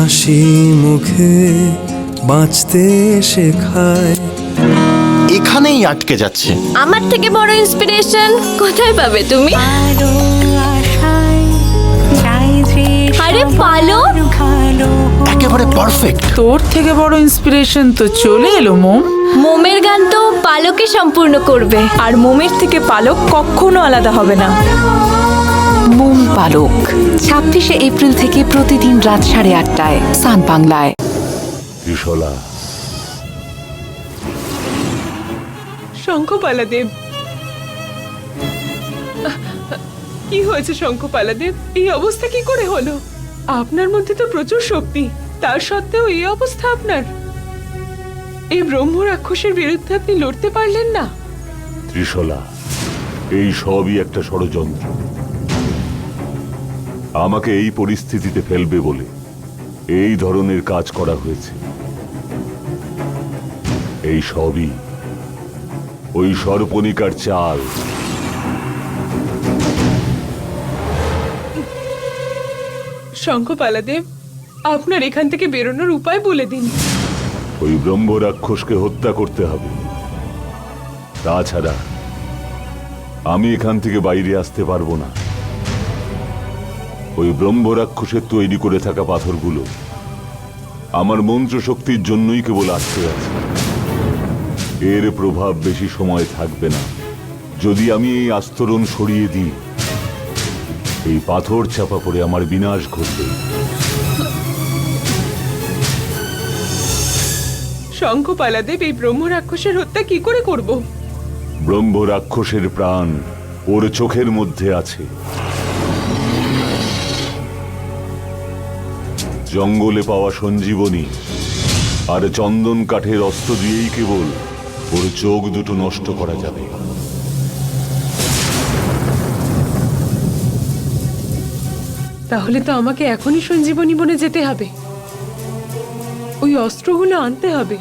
হাসি মুখে বাঁচতে শেখায়। এখানেই আটকে যাচ্ছে। আমার থেকে বড় ইন্সপিরেশন কোথায় পাবে তুমি? আরে পালক, একেবারে পারফেক্ট। তোর থেকে বড় ইন্সপিরেশন তো চলে এলো মোম। মোমের গান তো পালকে সম্পূর্ণ করবে। আর মোমের থেকে পালক কখনো আলাদা হবে না। মোম পালক 26শে এপ্রিল থেকে প্রতিদিন রাত 8:30টায় সান বাংলায়। ত্রিশলা, শঙ্খপালাদেব, কি হয়েছে শঙ্খপালাদেব? এই অবস্থা কি করে হলো? আপনার মধ্যে তো প্রচুর শক্তি, তার সত্ত্বেও এই অবস্থা আপনার। এই ব্রহ্ম রাক্ষসের বিরুদ্ধে আপনি লড়তে পারলেন না? ত্রিশলা, এই সবই একটা ষড়যন্ত্র। আমাকে এই পরিস্থিতিতে ফেলবে বলে এই ধরনের কাজ করা হয়েছে। এই সবই ওই সর্পণিকার চাল। শঙ্খপালাদেব, আপনার এখান থেকে বেরোনোর উপায় বলে দিন। ওই ব্রহ্ম রাক্ষসকে হত্যা করতে হবে। তাছাড়া আমি এখান থেকে বাইরে আসতে পারবো না। ওই ব্রহ্ম রাক্ষসের তৈরি করে থাকা পাথরগুলো আমার মন্ত্র শক্তির জন্যই কেবল আটকে আছে। এর প্রভাব বেশি সময় থাকবে না। যদি আমি এই আস্তরণ সরিয়ে দিই, এই পাথর চাপা পড়ে আমার বিনাশ ঘটবে। শঙ্খপালাদেব, এই ব্রহ্ম রাক্ষসের হত্যা কি করে করব? ব্রহ্ম রাক্ষসের প্রাণ ওর চোখের মধ্যে আছে। জঙ্গলে পাওয়া সঞ্জীবনী আর চন্দন কাঠের অস্ত্র দিয়েই কেবল ওর চোখ দুটো নষ্ট করা যাবে। তাহলে তো আমাকে এখনই সঞ্জীবনী বনে যেতে হবে। ওই অস্ত্রগুলো আনতে হবে।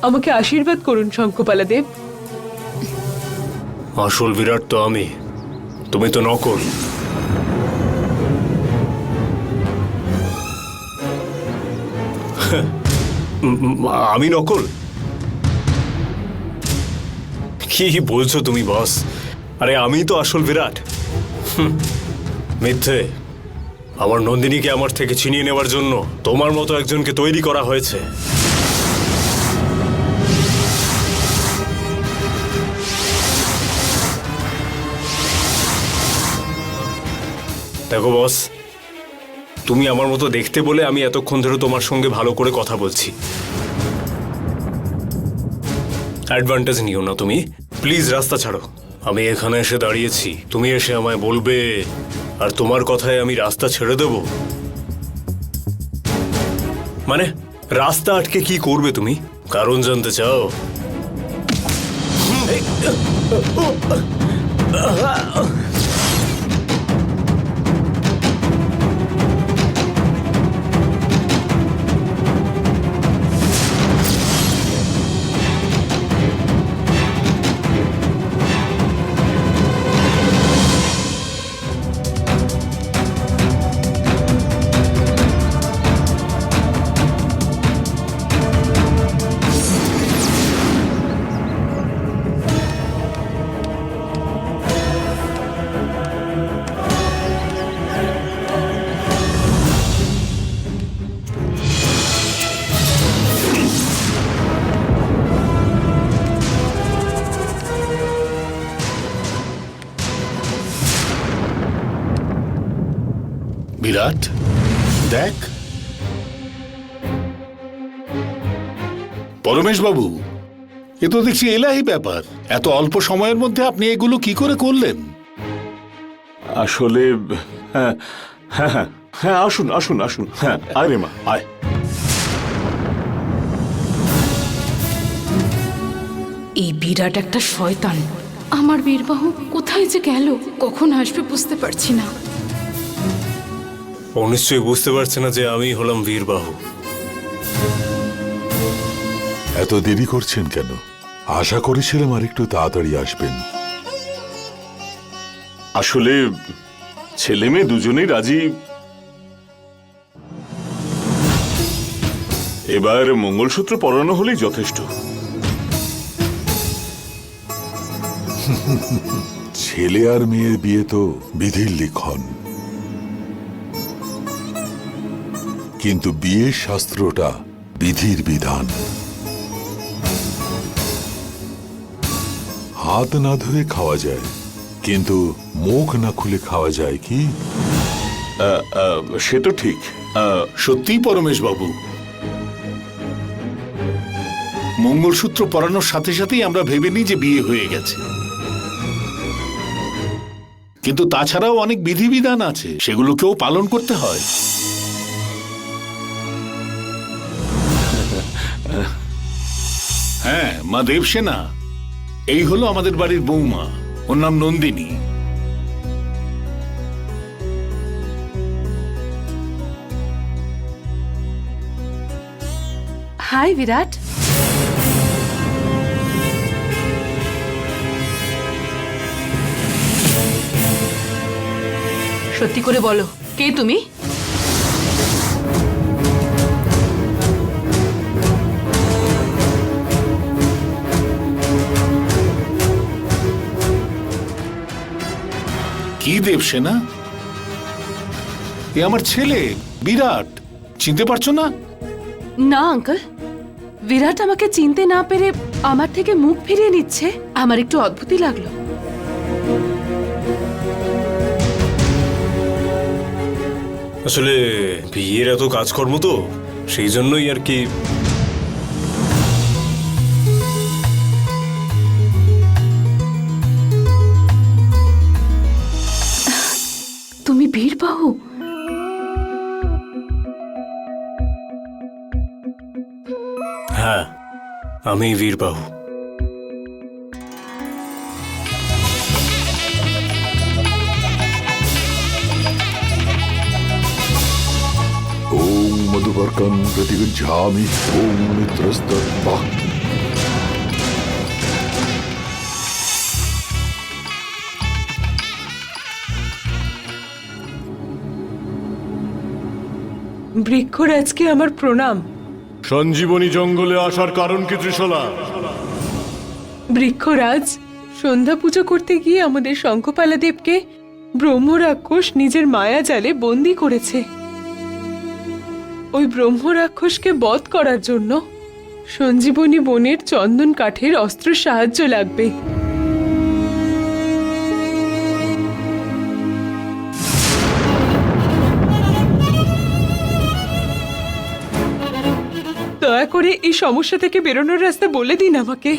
আমাকে আশীর্বাদ করুন শঙ্খপালাদেব। আসল বিরাট তো আমি, তুমি তো নকল। আমি নকল? কি বলছো তুমি বস? আরে আমি তো আসল বিরাট। মিথ্যে। আমার নন্দিনীকে আমার থেকে ছিনিয়ে নেওয়ার জন্য তোমার মতো একজনকে তৈরি করা হয়েছে। দেখো বস, তুমি আমার মতো দেখতে বলে আমি এতক্ষণ ধরে তোমার সঙ্গে ভালো করে কথা বলছি। অ্যাডভান্টেজ নিও না তুমি, প্লিজ রাস্তা ছাড়ো। আমি এখানে এসে দাঁড়িয়েছি, তুমি এসে আমায় বলবে, আর তোমার কথায় আমি রাস্তা ছেড়ে দেব? মানে রাস্তা আটকে কি করবে তুমি? কারণ জানতে চাও? বিরাট, দেখ। পরমেশ বাবু, এ তো দেখছি এলাহি ব্যাপার। এত অল্প সময়ের মধ্যে আপনি এগুলো কি করে করলেন? আসলে হ্যাঁ হ্যাঁ হ্যাঁ হ্যাঁ, আসুন আসুন আসুন। হ্যাঁ, আয় রে মা, আয়। এই বিরাট একটা শয়তান। আমার বীরবাহু কোথায় যে গেল, কখন আসবে বুঝতে পারছি না। ও নিশ্চয়ই বুঝতে পারছে না যে আমি হলাম বীরবাহু। এত দেরি করছেন কেন? আশা করেছিলাম আর একটু তাড়াতাড়ি আসবেন। আসলে ছেলে মেয়ে দুজনেই রাজি। এবার মঙ্গলসূত্র পরানো হলেই যথেষ্ট। ছেলে আর মেয়ের বিয়ে তো বিধির লিখন, কিন্তু বিয়ের শাস্ত্রটা বিধির বিধান। হাত না ধরে খাওয়া যায়, কিন্তু মুখ না খুলে খাওয়া যায় কি? সে তো ঠিক। সত্যিই পরমেশ বাবু, মঙ্গলসূত্র পরানোর সাথে সাথেই আমরা ভেবে নিই যে বিয়ে হয়ে গেছে, কিন্তু তাছাড়াও অনেক বিধিবিধান আছে, সেগুলোকেও পালন করতে হয়। হ্যাঁ, মা দেবসেনা, এই হলো আমাদের বাড়ির বৌমা, ওর নাম নন্দিনী। হাই বিরাট। সত্যি করে বলো, কে তুমি? কি দেবসেনা? এ আমার ছেলে বিরাট, চিনতে পারছো না? না আঙ্কেল, বিরাট আমাকে চিনতে না পেরে আমার থেকে মুখ ফিরিয়ে নিচ্ছে, আমার একটু অদ্ভুতই লাগলো। আসলে বিয়ের এত কাজকর্ম তো, সেই জন্যই আর কি। তুমি বীরবাহু? হ্যাঁ, আমি বীরবাহু। ওম মধুবর্কং প্রতিগচ্ছামি, ওম মিত্রস্তৎপা। বৃক্ষরাজকে আমার প্রণাম। সঞ্জীবনী জঙ্গলে আসার কারণ কি ত্রিশলা? বৃক্ষরাজ, সন্ধ্যা পুজো করতে গিয়ে আমাদের শঙ্খপালা দেবকে ব্রহ্ম রাক্ষস নিজের মায়া জালে বন্দি করেছে। ওই ব্রহ্ম রাক্ষসকে বধ করার জন্য সঞ্জীবনী বনের চন্দন কাঠের অস্ত্র সাহায্য লাগবে। দয়া করে এই সমস্যা থেকে বেরোনোর রাস্তা বলে দিন আমাকে।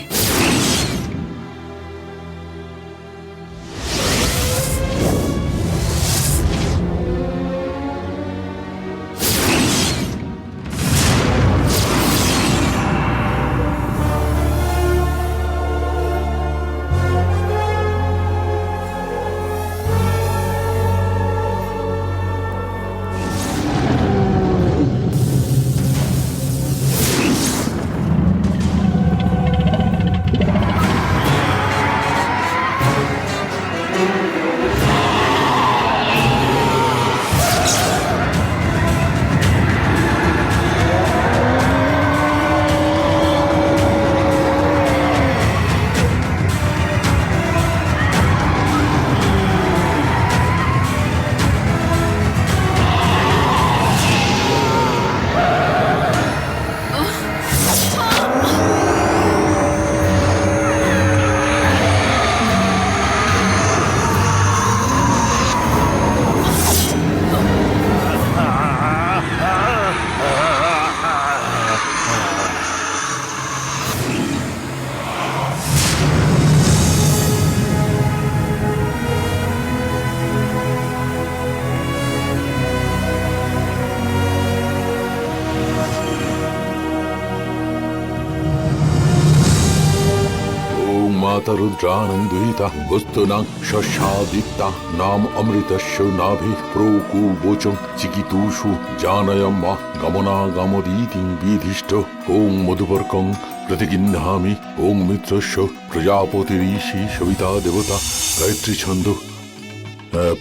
रुद्रानंदिता वस्तुना शशादिता नाम अमृतस्य नाभि प्रोकुबोचं चिकितुषु जानयं मा गमनागमदीतिं विधिष्ठो ओं मधुपर्कं प्रतिगृह्णामि ओं मित्रस्य प्रजापतिरीशि सविता देवता गायत्री छंद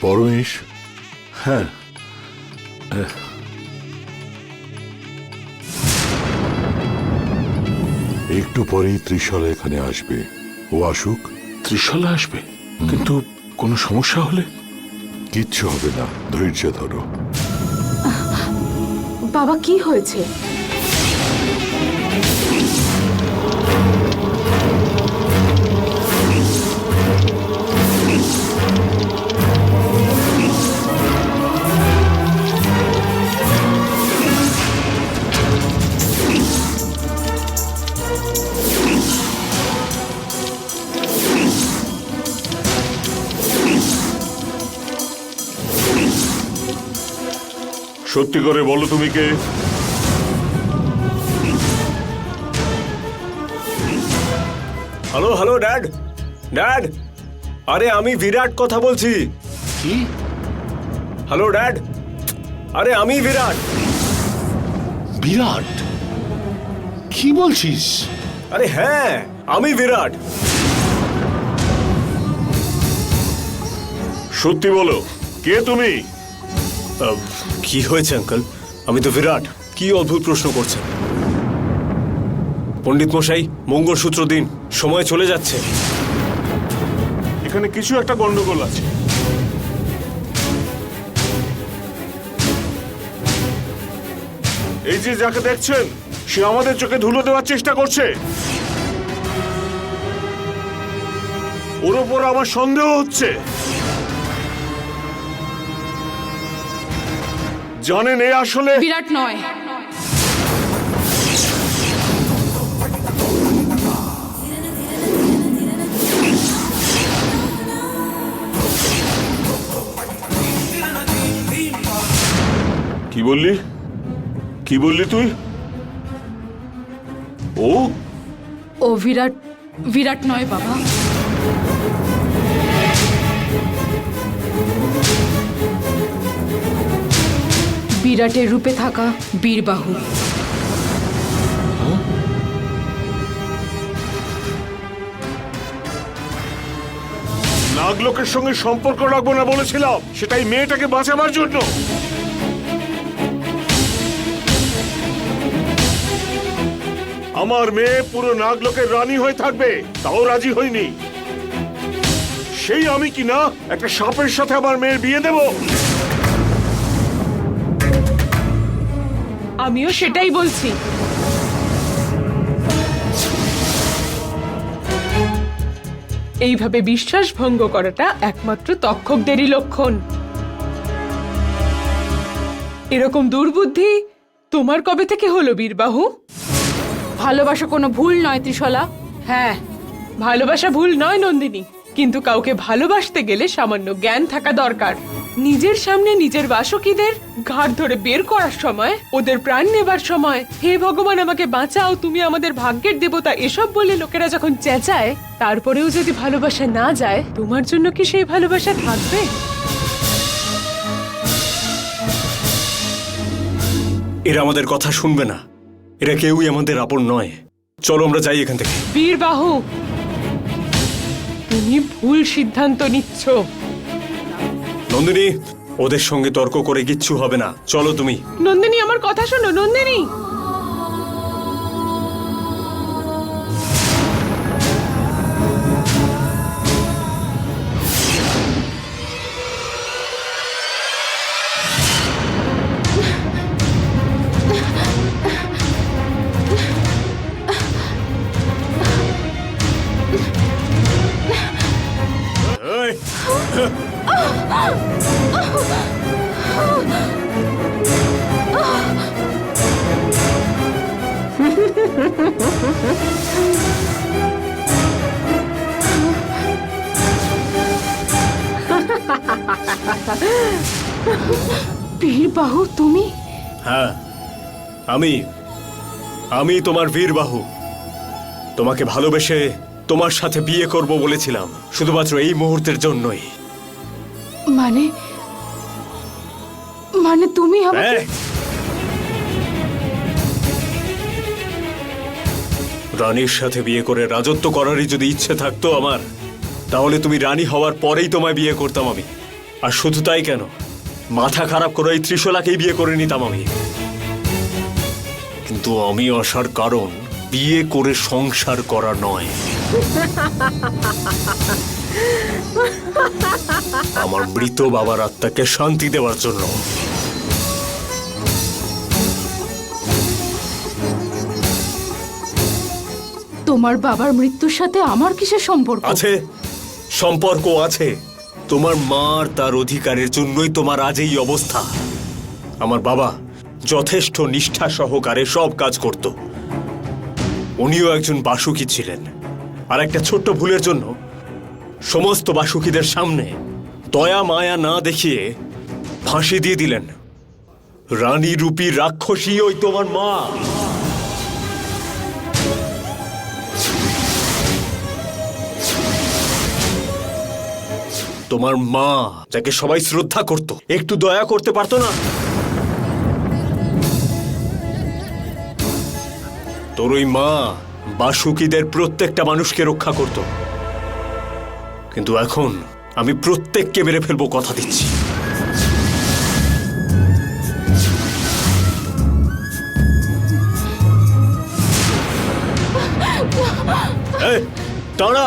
परमेश। একটু পরেই ত্রিশলা এখানে আসবে। ও আসুক। ত্রিশলা আসবে, কিন্তু কোনো সমস্যা হলে? কিচ্ছু হবে না, ধৈর্য ধরো। বাবা কি হয়েছে? সত্যি করে বলো তুমি কে? হ্যালো হ্যালো ড্যাড, ড্যাড, আরে আমি বিরাট কথা বলছি। কি? হ্যালো ড্যাড, আরে আমি বিরাট। বিরাট? কি বলছিস? আরে হ্যাঁ, আমি বিরাট। সত্যি বলো, কে তুমি? কি হয়েছে আঙ্কেল? আমি তো বিরাট। কি অদ্ভুত প্রশ্ন করছেন? পণ্ডিত মশাই, মঙ্গলসূত্র দিন, সময় চলে যাচ্ছে। এখানে কিছু একটা গন্ডগোল আছে। এই যে যাকে দেখছেন, সে আমাদের চোখে ধুলো দেওয়ার চেষ্টা করছে। ওর ওপর আমার সন্দেহ হচ্ছে। জানেন এ আসলে বিরাট নয়। কি বললি? কি বললি তুই? ও বিরাট, বিরাট নয় বাবা। বিরাটের রূপে থাকা বীরবাহু। নাগলোকের সঙ্গে সম্পর্ক রাখবো না বলেছিলাম, সেটাই মেয়েটাকে বাঁচাবার জন্য। আমার মেয়ে পুরো নাগলোকের রানী হয়ে থাকবে, তাও রাজি হইনি। সেই আমি কি না একটা সাপের সাথে আমার মেয়ের বিয়ে দেব? আমিও সেটাই বলছি। এইভাবে বিশ্বাস ভঙ্গ করাটা একমাত্র তক্ষকদেরই লক্ষণ। এরকম দুর্বুদ্ধি তোমার কবে থেকে হলো বীরবাহু? ভালোবাসা কোনো ভুল নয় ত্রিশলা। হ্যাঁ, ভালোবাসা ভুল নয় নন্দিনী, কিন্তু কাউকে ভালোবাসতে গেলে সামান্য জ্ঞান থাকা দরকার। নিজের সামনে নিজের বাসকীদের ঘাড় ধরে বের করার সময়, ওদের প্রাণ নেবার সময়, হে ভগবান আমাকে বাঁচাও, তুমি আমাদের ভাগ্যের দেবতা, এসব বলে লোকেরা যখন চেঁচায়, তারপরেও যদি ভালোবাসা না যায়, তোমার জন্য কি সেই ভালোবাসা থাকবে? এরা আমাদের কথা শুনবে না। এরা কেউই আমাদের আপন নয়। চলো আমরা যাই এখান থেকে। বীরবাহু, তুমি ভুল সিদ্ধান্ত নিচ্ছ। নন্দিনী, ওদের সঙ্গে তর্ক করে কিচ্ছু হবে না। চলো তুমি। নন্দিনী, আমার কথা শোনো নন্দিনী। এই, বীরবাহু তুমি? হ্যাঁ, আমি তোমার বীরবাহু। তোমাকে ভালোবেসে তোমার সাথে বিয়ে করব বলেছিলাম, শুধুমাত্র এই মুহূর্তের জন্যই। মানে মানে তুমি আমাকে? রানীর সাথে বিয়ে করে রাজত্ব করারই যদি ইচ্ছে থাকতো আমার, তাহলে তুমি রানী হওয়ার পরেই তোমায় বিয়ে করতাম আমি। আর শুধু তাই কেন, মাথা খারাপ করে এই ত্রিশলাকেই বিয়ে করে নিতাম আমি। কিন্তু আমি আসার কারণ বিয়ে করে সংসার করা নয়, আমার মৃত বাবার আত্মাকে শান্তি দেওয়ার জন্য। তোমার বাবার মৃত্যুর সাথে আমার কিসের সম্পর্ক? আছে, সম্পর্ক আছে। তোমার মার তার অধিকারের জন্যই তোমার আজ এই অবস্থা। আমার বাবা যথেষ্ট নিষ্ঠা সহকারে সব কাজ করত। উনিও একজন বাসুকি ছিলেন, আর একটা ছোট্ট ভুলের জন্য সমস্ত বাসুকিদের সামনে দয়া মায়া না দেখিয়ে ফাঁসি দিয়ে দিলেন। রানী রূপী রাক্ষসী ওই তোমার মা। তোমার মা, যাকে সবাই শ্রদ্ধা করত, একটু দয়া করতে পারতো না? তোর ওই মা বাসুকিদের প্রত্যেকটা মানুষকে রক্ষা করত, কিন্তু এখন আমি প্রত্যেককে মেরে ফেলবো, কথা দিচ্ছি। এই, দাঁড়া!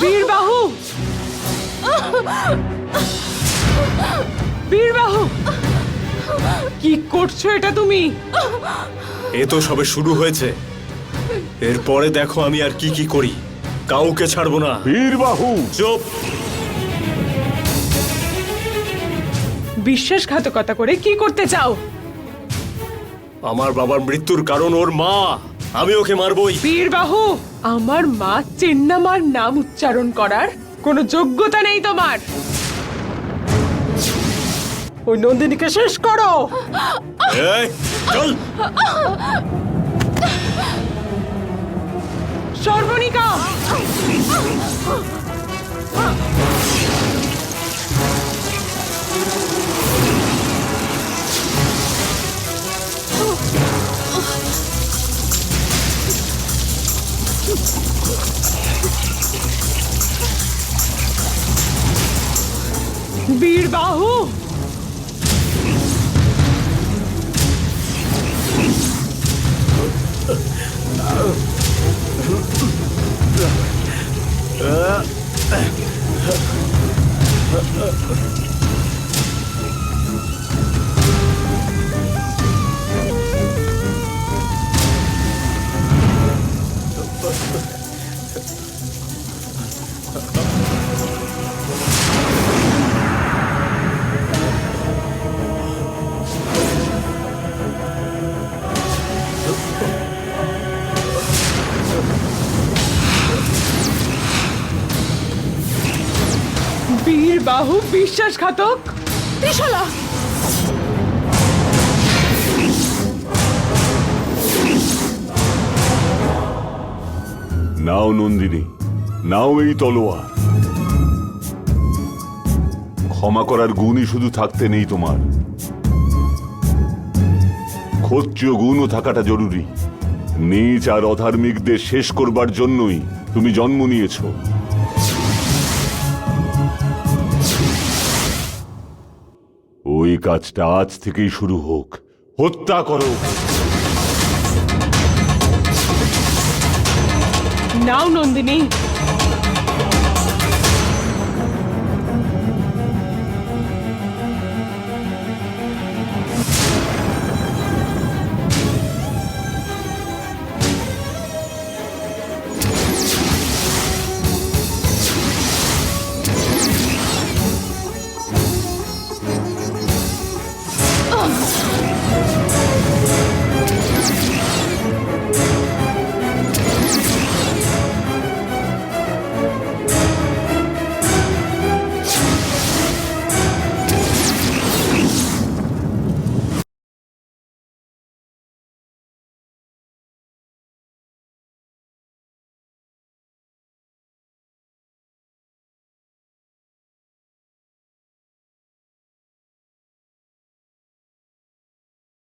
বীরবাহু, বীরবাহু, কি করছো এটা তুমি? এ তো সবে শুরু হয়েছে, এরপরে দেখো আমি আর কি কি করি। কাউকে ছাড়বো না। বীরবাহু! চুপ! বিশ্বাসঘাতকতা করে কি করতে চাও? আমার বাবার মৃত্যুর কারণ ওর মা, আমি ওকে মারবই। বীরবাহু, আমার মা চেন্নামার নাম উচ্চারণ করার কোনো যোগ্যতা নেই তোমার। ওই নন্দিনীকে শেষ করো। এই, চল! সর্বনিকা, বীরবাহু, বাহু বিশ্বাসঘাতক। ত্রিশালা, নাও নন্দিনী, নাও এই তলোয়ার। ক্ষমা করার গুণই শুধু থাকতে নেই তোমার, ক্ষত্রিয় গুণও থাকাটা জরুরি। নীচ আর অধার্মিকদের শেষ করবার জন্যই তুমি জন্ম নিয়েছ। ওই কাজটা আজ থেকেই শুরু হোক। হত্যা করো। নাও নন্দিনী,